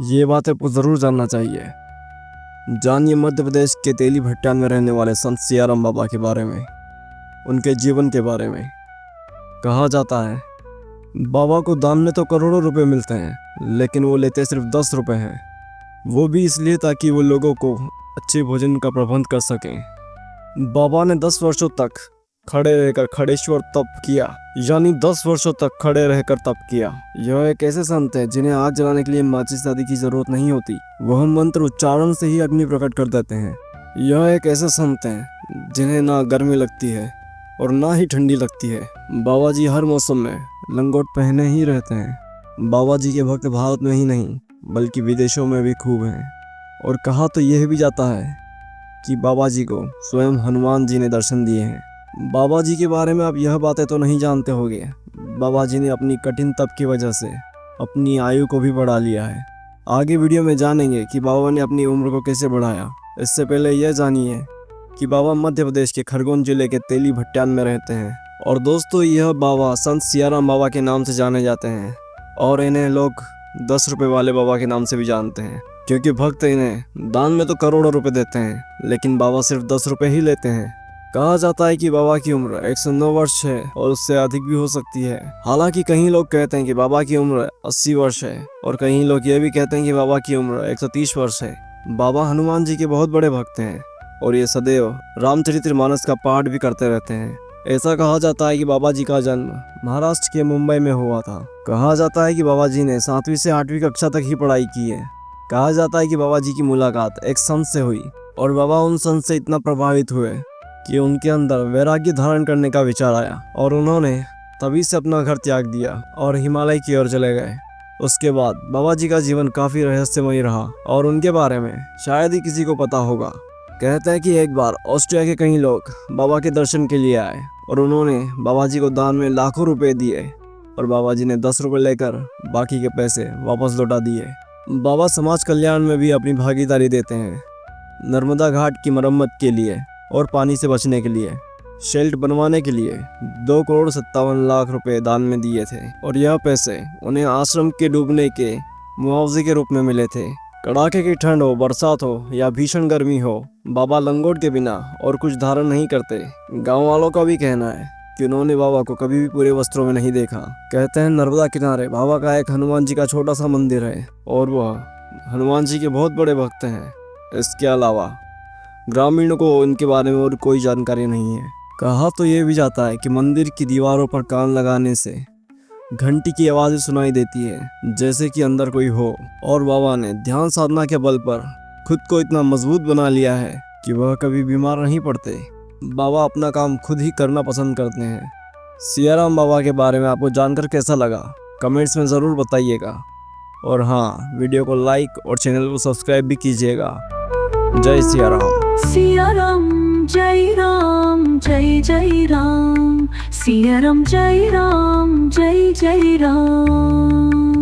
ये बात आपको ज़रूर जानना चाहिए। जानिए मध्य प्रदेश के तेली भट्टान में रहने वाले संत सियाराम बाबा के बारे में, उनके जीवन के बारे में। कहा जाता है बाबा को दान में तो करोड़ों रुपए मिलते हैं, लेकिन वो लेते सिर्फ 10 रुपए हैं। वो भी इसलिए ताकि वो लोगों को अच्छे भोजन का प्रबंध कर सकें। बाबा ने 10 वर्षों तक खड़े रहकर खड़ेश्वर तप किया, यानी 10 वर्षों तक खड़े रहकर तप किया। यह एक ऐसे संत है जिन्हें आग जलाने के लिए माचिस आदि की जरूरत नहीं होती। वह मंत्र उच्चारण से ही अग्नि प्रकट कर देते हैं। यह एक ऐसे संत हैं जिन्हें ना गर्मी लगती है और ना ही ठंडी लगती है। बाबा जी हर मौसम में लंगोट पहने ही रहते हैं। बाबा जी के भक्त भारत में ही नहीं बल्कि विदेशों में भी खूब हैं। और कहा तो यह भी जाता है कि बाबा जी को स्वयं हनुमान जी ने दर्शन दिए हैं। बाबा जी के बारे में आप यह बातें तो नहीं जानते होंगे, बाबा जी ने अपनी कठिन तप की वजह से अपनी आयु को भी बढ़ा लिया है। आगे वीडियो में जानेंगे कि बाबा ने अपनी उम्र को कैसे बढ़ाया। इससे पहले यह जानिए कि बाबा मध्य प्रदेश के खरगोन जिले के तेली भट्टान में रहते हैं। और दोस्तों, यह बाबा संत सियाराम बाबा के नाम से जाने जाते हैं और इन्हें लोग 10 रुपए वाले बाबा के नाम से भी जानते हैं, क्योंकि भक्त इन्हें दान में तो करोड़ों रुपए देते हैं, लेकिन बाबा सिर्फ 10 रुपए ही लेते हैं। कहा जाता है कि बाबा की उम्र 109 वर्ष है और उससे अधिक भी हो सकती है। हालांकि कहीं लोग कहते हैं कि बाबा की उम्र 80 वर्ष है और कहीं लोग ये भी कहते हैं कि बाबा की उम्र 130 वर्ष है। बाबा हनुमान जी के बहुत बड़े भक्त हैं और ये सदैव रामचरितमानस का पाठ भी करते रहते हैं। ऐसा कहा जाता है कि बाबा जी का जन्म महाराष्ट्र के मुंबई में हुआ था। कहा जाता है कि बाबा जी ने 7वीं से 8वीं कक्षा तक ही पढ़ाई की है। कहा जाता है कि बाबा जी की मुलाकात एक संत से हुई और बाबा उन संत से इतना प्रभावित हुए कि उनके अंदर वैराग्य धारण करने का विचार आया और उन्होंने तभी से अपना घर त्याग दिया और हिमालय की ओर चले गए। उसके बाद बाबा जी का जीवन काफी रहस्यमयी रहा और उनके बारे में शायद ही किसी को पता होगा। कहते हैं कि एक बार ऑस्ट्रिया के कई लोग बाबा के दर्शन के लिए आए और उन्होंने बाबा जी को दान में लाखों रुपए दिए और बाबा जी ने 10 रुपए लेकर बाकी के पैसे वापस लौटा दिए। बाबा समाज कल्याण में भी अपनी भागीदारी देते हैं। नर्मदा घाट की मरम्मत के लिए और पानी से बचने के लिए शेल्ट बनवाने के लिए 2,57,00,000 रुपए दान में दिए थे और यह पैसे उन्हें आश्रम के डूबने के मुआवजे के रूप में मिले थे। कड़ाके की ठंड हो, बरसात हो या भीषण गर्मी हो, बाबा लंगोट के बिना और कुछ धारण नहीं करते। गांव वालों का भी कहना है कि उन्होंने बाबा को कभी भी पूरे वस्त्रों में नहीं देखा। कहते हैं नर्मदा किनारे बाबा का एक हनुमान जी का छोटा सा मंदिर है और वह हनुमान जी के बहुत बड़े भक्त हैं। इसके अलावा ग्रामीणों को इनके बारे में और कोई जानकारी नहीं है। कहा तो ये भी जाता है कि मंदिर की दीवारों पर कान लगाने से घंटी की आवाज़ें सुनाई देती है जैसे कि अंदर कोई हो। और बाबा ने ध्यान साधना के बल पर खुद को इतना मजबूत बना लिया है कि वह कभी बीमार नहीं पड़ते। बाबा अपना काम खुद ही करना पसंद करते हैं। सियाराम बाबा के बारे में आपको जानकर कैसा लगा कमेंट्स में ज़रूर बताइएगा। और हाँ, वीडियो को लाइक और चैनल को सब्सक्राइब भी कीजिएगा। जय सियाराम। सियाराम जय राम जय जय राम, सियाराम जय राम जय जय राम।